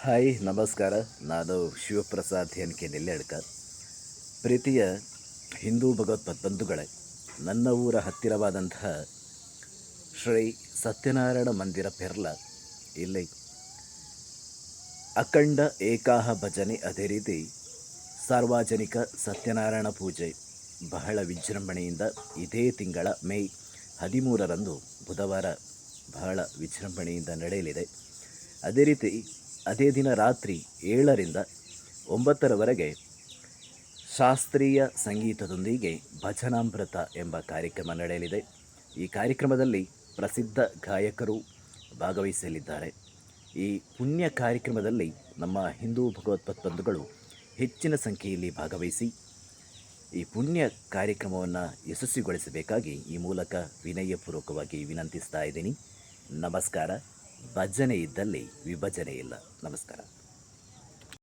Hi ನಮಸ್ಕಾರ. ನಾನು Shivaprasad N K ನೆಲ್ಲೆಡ್ಕ. ಪ್ರೀತಿಯ ಹಿಂದೂ ಭಗವತ್ಪಾದಂಧುಗಳೇ, ನನ್ನ ಊರ ಹತ್ತಿರವಾದಂತಹ ಶ್ರೀ ಸತ್ಯನಾರಾಯಣ ಮಂದಿರ ಪೆರ್ಲ ಇಲ್ಲಿ ಅಖಂಡ ಏಕಾಹ ಭಜನೆ, ಅದೇ ರೀತಿ ಸಾರ್ವಜನಿಕ ಸತ್ಯನಾರಾಯಣ ಪೂಜೆ ಬಹಳ ವಿಜೃಂಭಣೆಯಿಂದ ಇದೇ ತಿಂಗಳ ಮೇ 13ರಂದು ಬುಧವಾರ ಬಹಳ ವಿಜೃಂಭಣೆಯಿಂದ ನಡೆಯಲಿದೆ. ಅದೇ ರೀತಿ ಅದೇ ದಿನ ರಾತ್ರಿ 7ರಿಂದ 9ರವರೆಗೆ ಶಾಸ್ತ್ರೀಯ ಸಂಗೀತದೊಂದಿಗೆ ಭಜನಾಮೃತ ಎಂಬ ಕಾರ್ಯಕ್ರಮ ನಡೆಯಲಿದೆ. ಈ ಕಾರ್ಯಕ್ರಮದಲ್ಲಿ ಪ್ರಸಿದ್ಧ ಗಾಯಕರು ಭಾಗವಹಿಸಲಿದ್ದಾರೆ. ಈ ಪುಣ್ಯ ಕಾರ್ಯಕ್ರಮದಲ್ಲಿ ನಮ್ಮ ಹಿಂದೂ ಭಗವತ್ಪಾದಂಧುಗಳು ಹೆಚ್ಚಿನ ಸಂಖ್ಯೆಯಲ್ಲಿ ಭಾಗವಹಿಸಿ ಈ ಪುಣ್ಯ ಕಾರ್ಯಕ್ರಮವನ್ನು ಯಶಸ್ವಿಗೊಳಿಸಬೇಕಾಗಿ ಈ ಮೂಲಕ ವಿನಯಪೂರ್ವಕವಾಗಿ ವಿನಂತಿಸ್ತಾ ಇದ್ದೀನಿ. ನಮಸ್ಕಾರ. ಭಜನೆ ಇದ್ದಲ್ಲಿ ವಿಭಜನೆ ಇಲ್ಲ. ನಮಸ್ಕಾರ.